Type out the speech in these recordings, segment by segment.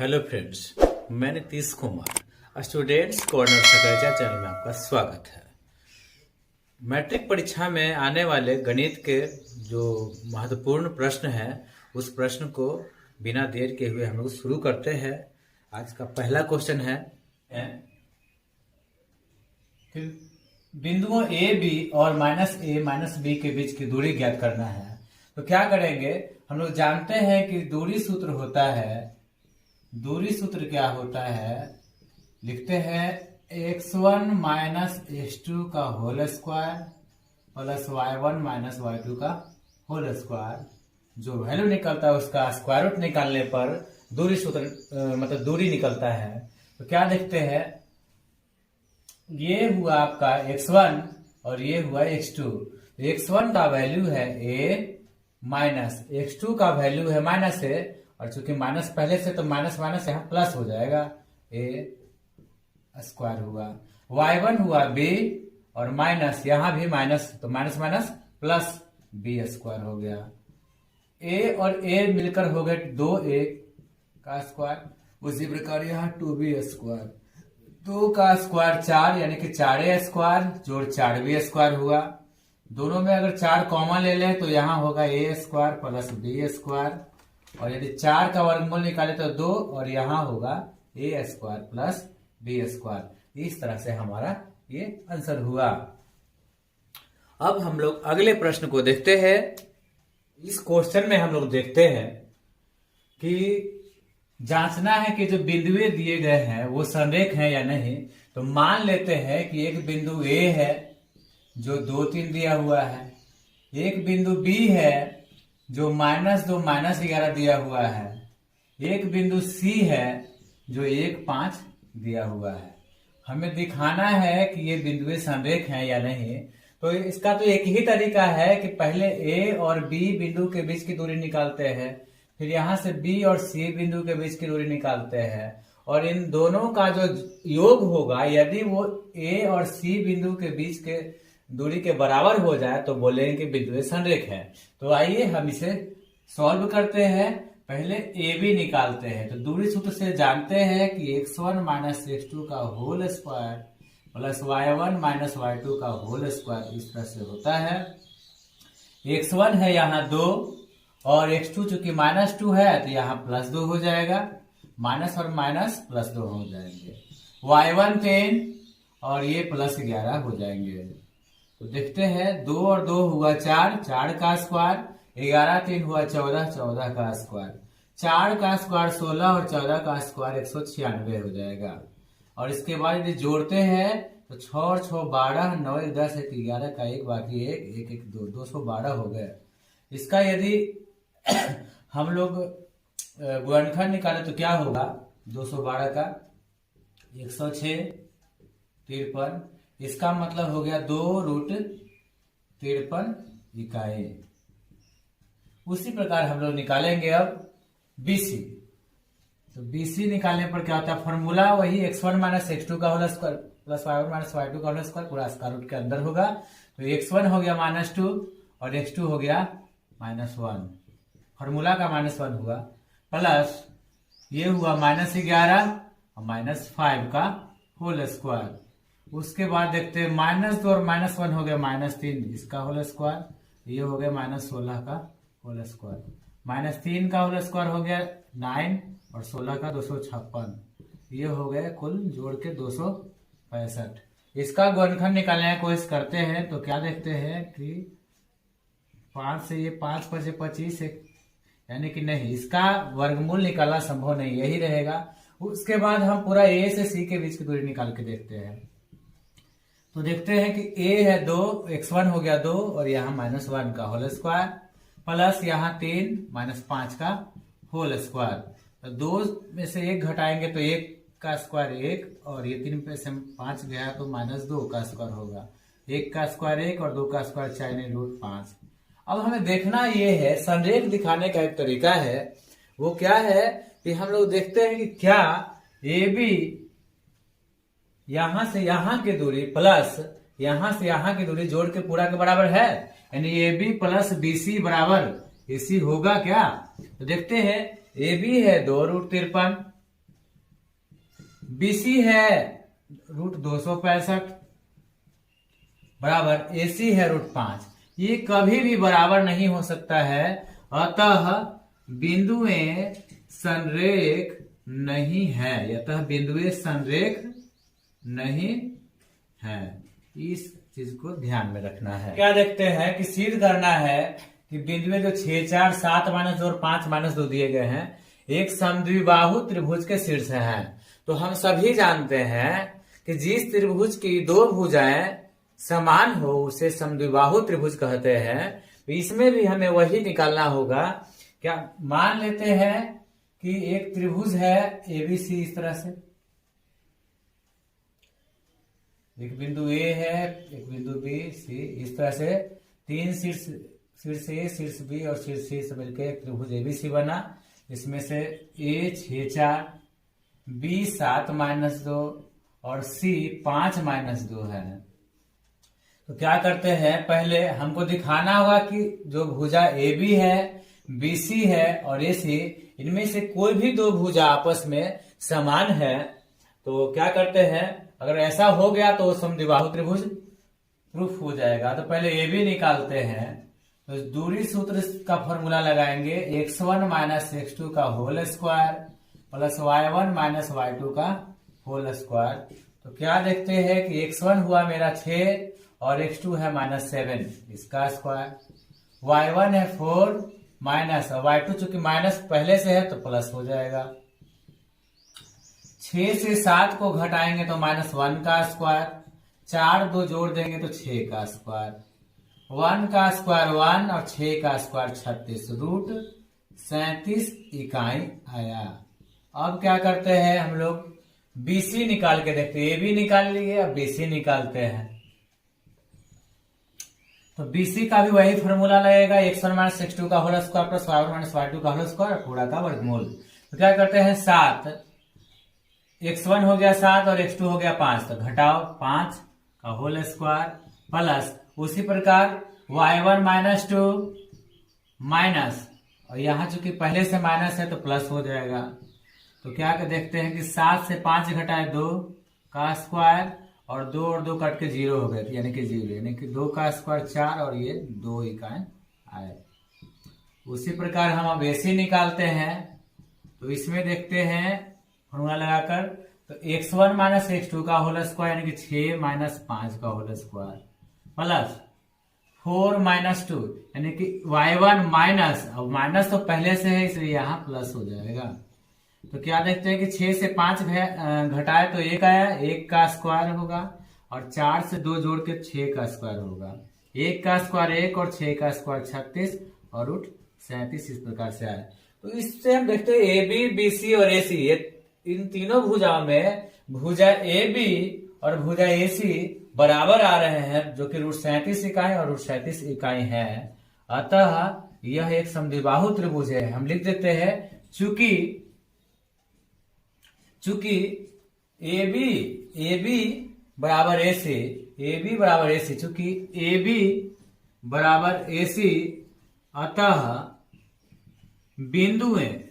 Hello friends, मैं Nitish Kumar students corner सकरजा channel में आपका स्वागत है। मैट्रिक परीक्षा में आने वाले गणित के जो महत्वपूर्ण प्रश्न हैं उस प्रश्न को बिना देर के हुए हम लोग शुरू करते हैं। आज का पहला क्वेश्चन है कि बिंदुओं ए बी और -a -b के बीच की दूरी ज्ञात करना है। तो क्या करेंगे, हम लोग जानते हैं कि दूरी सूत्र होता है, दूरी सूत्र क्या होता है, लिखते हैं x1 - x2 का whole square plus y1 - y2 का होल स्क्वायर। जो वैल्यू निकलता है उसका स्क्वायर रूट निकालने पर दूरी सूत्र मतलब दूरी निकलता है। तो क्या देखते हैं, ये हुआ आपका x1 और ये हुआ x2। x1 का वैल्यू है a माइनस x2 का वैल्यू है -a, और चूंकि माइनस पहले से तो माइनस माइनस यहाँ प्लस हो जाएगा, a स्क्वायर हुआ। y1 हुआ b और माइनस यहाँ भी माइनस, तो minus minus plus b square हो गया। a और a मिलकर हो गए 2a का स्क्वायर। उसी प्रकार यहाँ 2b स्क्वायर, 2 का स्क्वायर 4 यानी कि 4a स्क्वायर जोड़ 4b स्क्वायर हुआ। दोनों में अगर 4 कॉमन ले लें तो यहाँ होगा a square plus b square, और यदि 4 का वर्गमूल निकाले तो 2, और यहाँ होगा a square plus b square. इस तरह से हमारा ये आंसर हुआ। अब हम लोग अगले प्रश्न को देखते हैं। इस क्वेश्चन में हम लोग देखते हैं कि जांचना है कि जो बिंदुएं दिए गए हैं वो संरेख हैं या नहीं। तो मान लेते हैं कि एक बिंदु A है जो 2 3 दिया हुआ है, एक बिंदु B है जो -2 -11 दिया हुआ है, एक बिंदु C है जो 1 5 दिया हुआ है। हमें दिखाना है कि ये बिंदुएं संरेख हैं या नहीं। तो इसका तो एक ही तरीका है कि पहले A और B बिंदु के बीच की दूरी निकालते हैं, फिर यहाँ से B और C बिंदु के बीच की दूरी निकालते हैं, और इन दोनों का जो योग होगा यदि वो A और C बिंदु के बीच के दूरी के बराबर हो जाए तो बोलेंगे कि बिंदुएं संरेख हैं। तो आइए हम इसे सॉल्व करते हैं। पहले AB निकालते हैं। तो दूरी सूत्र से जानते हैं कि x1 - x2 का whole square plus y1 - y2 का होल स्क्वायर इस तरह से होता है। x1 है यहाँ 2 और x2 चूंकि -2 है तो यहाँ +2 हो जाएगा, माइनस और माइनस +2 हो जाएंगे। y1 10 और ये +11 हो जाएंगे। तो देखते हैं 2 और 2 हुआ 4, 4 का स्क्वायर, 11 3 हुआ 14, 14 का स्क्वायर, 4 का स्क्वायर 16 और 14 का स्क्वायर 196 हो जाएगा। और इसके बाद यदि जोड़ते हैं तो 6 और 6 12, 9 1 10 1 11 का 1 बाकी 1 1 1 2 212 हो गए। इसका यदि हम लोग गुणनखंड निकाले तो क्या होगा, 212 का 106 53, इसका मतलब हो गया 2√53 इकाई। उसी प्रकार हम लोग निकालेंगे अब BC। तो BC निकालने पर क्या होता है, फॉर्मूला वही x1 - x2 का whole square plus y1 - y2 का होल स्क्वायर पूरा स्क्वायर रूट के अंदर होगा। तो x1 हो गया -2 और x2 हो गया -1, फॉर्मूला का -1 हुआ, प्लस ये हुआ -11 और -5 का होल स्क्वायर। उसके बाद देखते हैं -2 और -1 हो गया -3, इसका होल स्क्वायर, ये हो गया -16 का होल स्क्वायर, -3 का होल स्क्वायर हो गया 9 और 16 का 256, ये हो गया कुल जोड़ के 265। इसका गुणनखंड निकालने की कोशिश करते हैं तो क्या देखते हैं कि 5 से ये 5 5 से 25 यानी कि नहीं, इसका वर्गमूल निकालना संभव नहीं, यही रहेगा। उसके बाद हम पूरा A से C के बीच की दूरी निकाल के देखते हैं। तो देखते हैं कि A है 2, x1 हो गया 2 और यहाँ -1 का होल स्क्वायर प्लस यहाँ 3 -5 का होल स्क्वायर। तो 2 में से 1 घटाएंगे तो 1 का स्क्वायर 1, और ये 3 पे से 5 गया तो -2 का स्क्वायर होगा, 1 का स्क्वायर 1 और 2 का स्क्वायर 4 यानी √5। अब हमें देखना ये है, संरेख दिखाने का एक तरीका है, वो क्या है कि हम लोग देखते हैं कि क्या AB यहां से यहां की दूरी प्लस यहां से यहां की दूरी जोड़ के पूरा के बराबर है, यानी AB प्लस BC बराबर AC होगा क्या। तो देखते हैं AB है 2√53 BC है √265 बराबर AC है √5। ये कभी भी बराबर नहीं हो सकता है, अतः बिंदुएं संरेख नहीं है, अतः बिंदुएं संरेख नहीं है। इस चीज को ध्यान में रखना है। क्या देखते हैं कि सिद्ध करना है कि बिंदुएं जो 6, 4, 7 -2 और 5 -2 दिए गए हैं एक समद्विबाहु त्रिभुज के शीर्ष हैं। तो हम सभी जानते हैं कि जिस त्रिभुज की दो भुजाएं समान हो उसे समद्विबाहु त्रिभुज कहते हैं। तो इसमें भी हमें वही निकालना होगा। क्या मान लेते हैं कि एक त्रिभुज है ABC, इस तरह से एक बिंदु A है, एक बिंदु B, C, इस तरह से तीन शीर्ष A, शीर्ष B और शीर्ष C से मिलकर एक त्रिभुज ABC बना। इसमें से A 6, 4, B 7 -2 और C 5 -2 है। तो क्या करते हैं, पहले हमको दिखाना होगा कि जो भुजा AB है, BC है और AC, इनमें से कोई भी दो भुजा आपस में समान है। तो क्या करते हैं, अगर ऐसा हो गया तो समद्विबाहु त्रिभुज प्रूफ हो जाएगा। तो पहले AB निकालते हैं। तो दूरी सूत्र का फॉर्मूला लगाएंगे, x1 - x2 का whole square plus y1 - y2 का होल स्क्वायर। तो क्या देखते हैं कि x1 हुआ मेरा 6 और x2 है -7, इसका स्क्वायर, y1 है 4 माइनस, और y2 चूंकि माइनस पहले से है तो प्लस हो जाएगा। 6 से 7 को घटाएंगे तो -1 का स्क्वायर, 4 2 जोड़ देंगे तो 6 का स्क्वायर, 1 का स्क्वायर 1 और 6 का स्क्वायर 36, √37 इकाई आया। अब क्या करते हैं हम लोग, BC निकाल के देखते हैं। AB निकाल लिए, अब BC निकालते हैं। तो BC का भी वही फॉर्मूला लगेगा, x1 - x2 का whole square plus y1 - y2 का होल स्क्वायर पूरा का वर्गमूल। तो क्या करते हैं, 7, x1 हो गया 7 और x2 हो गया 5, तो घटाओ 5 का होल स्क्वायर प्लस उसी प्रकार y1 - 2 माइनस, और यहां चूंकि पहले से माइनस है तो प्लस हो जाएगा। तो क्या देखते हैं कि 7 से 5 घटाए 2 का स्क्वायर और 2 और 2 कट के 0 हो गए, यानी कि 0, यानी कि 2 का स्क्वायर 4 और ये 2 इकाई आए। उसी प्रकार हम अब AC निकालते हैं। तो इसमें देखते हैं फॉर्मूला लगाकर, तो x1 - x2 का होल स्क्वायर यानी कि 6 - 5 का होल स्क्वायर प्लस 4 - 2 यानी कि y1 माइनस, अब माइनस तो पहले से है इसलिए यहाँ प्लस हो जाएगा। तो क्या देखते हैं कि 6 से 5 घटाए तो 1 आया, 1 का स्क्वायर होगा और 4 से 2 जोड़ के 6 का स्क्वायर होगा, 1 का स्क्वायर 1 और 6 का स्क्वायर 36 और √37 इस प्रकार से आया। तो इससे हम देखते हैं AB, BC और AC, इन तीनों भुजाओं में भुजा AB और भुजा AC बराबर आ रहे हैं, जो कि √37 इकाई और √37 इकाई है। अतः यह एक समद्विबाहु त्रिभुज है। हम लिख देते हैं, चूंकि AB बराबर AC, चूंकि AB बराबर AC, अतः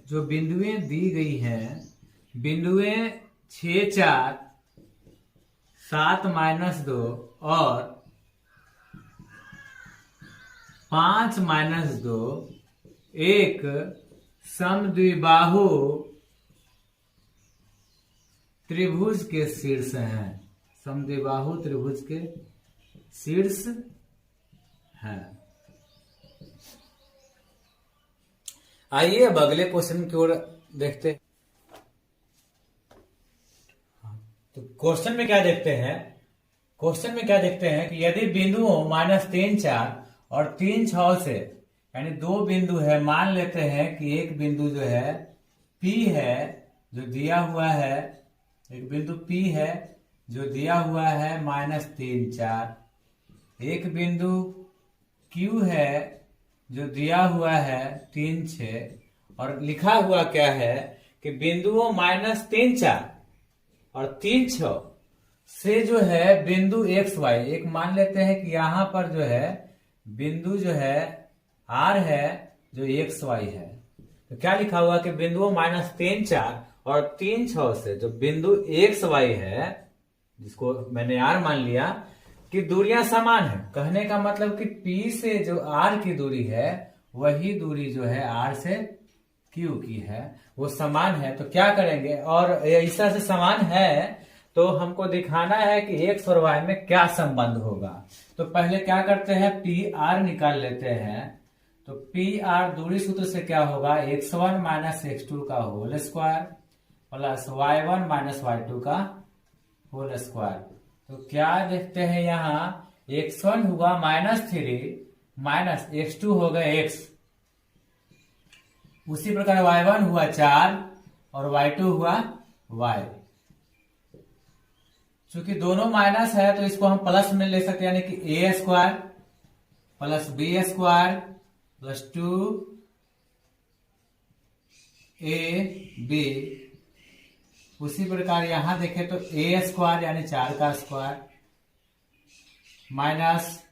जो बिंदुएं दी गई हैं, बिंदुएं 6, 4, 7 -2 और 5 -2 एक समद्विबाहु त्रिभुज के शीर्ष हैं, समद्विबाहु त्रिभुज के शीर्ष हैं। आइए अब अगले क्वेश्चन की ओर देखते हैं। तो क्वेश्चन में क्या देखते हैं कि यदि बिंदुओं -3, 4 और 3, 6 से, यानी दो बिंदु है, मान लेते हैं कि एक बिंदु जो है P है जो दिया हुआ है, एक बिंदु P है जो दिया हुआ है -3, 4, एक बिंदु Q है जो दिया हुआ है 3, 6, और लिखा हुआ क्या है कि बिंदुओं -3, 4 और 3, 6 से जो है बिंदु XY, एक मान लेते हैं कि यहां पर जो है बिंदु जो है R है जो XY है। तो क्या लिखा हुआ कि बिंदुओं -3, 4 और 3 6 से जो बिंदु एक्स वाई है, जिसको मैंने आर मान लिया, कि दूरियां समान है। कहने का मतलब कि P से जो आर की दूरी है वही दूरी जो है आर से क्यू की है, वो समान है। तो क्या करेंगे, और ऐसा से समान है तो हमको दिखाना है कि एक्स और वाई में क्या संबंध होगा। तो पहले क्या करते हैं, पी आर निकाल लेते हैं। तो पी आर दूरी सूत्र से क्या होगा, x1 माइनस x2 का whole square plus y1 minus y2 का होल स्क्वायर। तो क्या देखते हैं यहाँ, x1 हुआ -3 माइनस x2 हो गए x, उसी प्रकार y1 हुआ 4 और y2 हुआ y। चूंकि दोनों माइनस है तो इसको हम प्लस में ले सकते हैं, यानी कि a square plus b square plus 2ab। उसी प्रकार यहां देखें तो ए स्क्वायर यानी 4 का square minus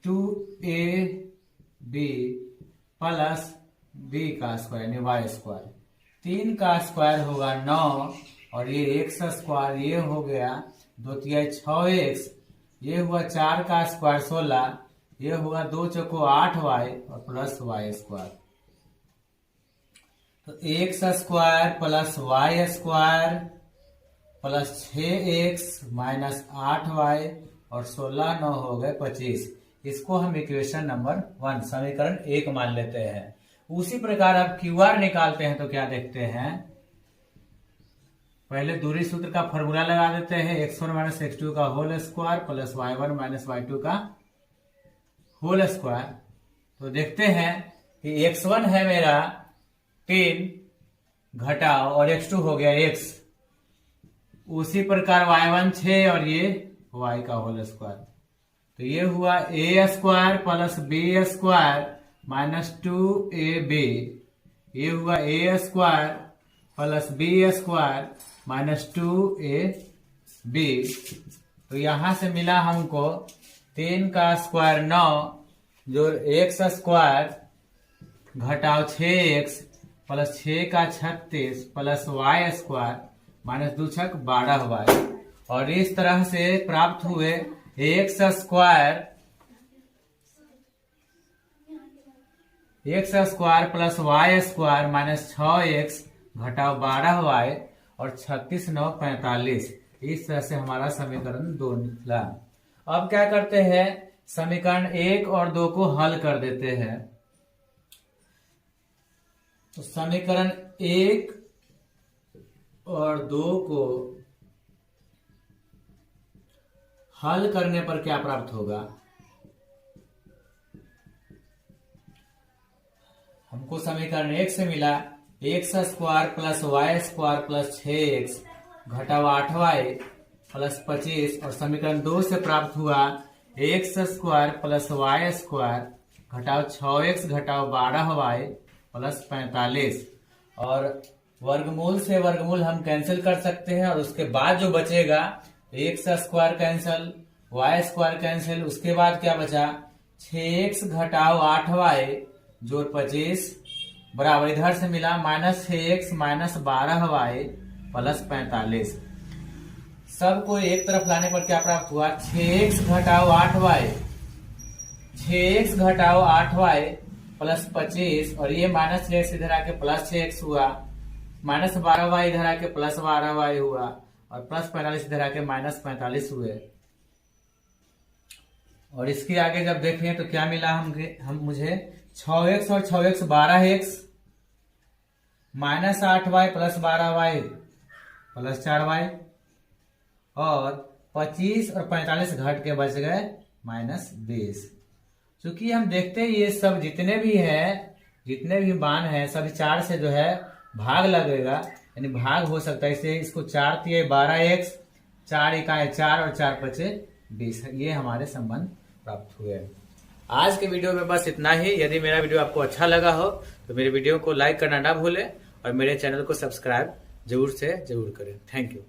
2ab plus b का स्क्वायर यानी वाई स्क्वायर। 3 का स्क्वायर होगा 9 और ये एक्स स्क्वायर, ये हो गया 2 तिया 6x, ये हुआ 4 का स्क्वायर 16, ये हुआ 2 चौको 8y और प्लस वाई स्क्वायर। तो x square plus y square plus 6x minus 8y और 16 9 हो गए 25। इसको हम इक्वेशन नंबर 1 समीकरण 1 मान लेते हैं। उसी प्रकार अब क्यू आर निकालते हैं तो क्या देखते हैं, पहले दूरी सूत्र का फॉर्मूला लगा देते हैं, x1 माइनस x2 का whole square plus y1 minus y2 का होल स्क्वायर। तो देखते हैं कि x1 है मेरा 3 घटाओ और x2 हो गया x, उसी प्रकार y1 6 और ये y का होल स्क्वायर। तो ये हुआ a square plus b square minus 2ab, ये हुआ a square plus b square minus 2ab। तो यहां से मिला हमको 3 का स्क्वायर 9 जो x स्क्वायर घटाओ 6x प्लस 6 का 36 प्लस y स्क्वायर माइनस 2 छक 12y। और इस तरह से प्राप्त हुए x square plus y square minus 6x घटाओ 12y और 36 9 45। इस तरह से हमारा समीकरण 2 निकला। अब क्या करते हैं, समीकरण 1 और 2 को हल कर देते हैं। तो समीकरण 1 और 2 को हल करने पर क्या प्राप्त होगा, हमको समीकरण 1 से मिला x square plus y square plus 6x घटाओ 8y प्लस 25। और समीकरण 2 से प्राप्त हुआ x square plus y square घटाओ 6x घटाओ 12y प्लस 45। और वर्गमूल से वर्गमूल हम कैंसिल कर सकते हैं, और उसके बाद जो बचेगा x square cancel, y square cancel, उसके बाद क्या बचा 6x घटाओ 8y जोड़ 25 बराबर इधर से मिला minus 6x minus 12y plus 45। सबको एक तरफ लाने पर क्या प्राप्त हुआ, 6x घटाओ 8y, 6x घटाओ 8y प्लस 25। और ये माइनस 6x इधर आके प्लस 6x हुआ, माइनस 12y इधर आके प्लस 12y हुआ और प्लस 45 इधर आके माइनस 45 हुए। और इसके आगे जब देखें तो क्या मिला मुझे 6x और 6x 12x minus 8y plus 12y plus 4y और 25 और 45 घट के बच गए माइनस 20। चूंकि हम देखते हैं ये सब जितने भी मान है सभी 4 से जो है भाग लगेगा, यानी भाग हो सकता है। इसे इसको 4 तिये 12x, 4 इकाई 4 और 4 पचे 20। ये हमारे संबंध प्राप्त हुए। आज के वीडियो में बस इतना ही। यदि मेरा वीडियो आपको अच्छा लगा हो तो मेरे वीडियो को लाइक करना ना भूलें और मेरे चैनल को सब्सक्राइब जरूर से जरूर करें। Thank you.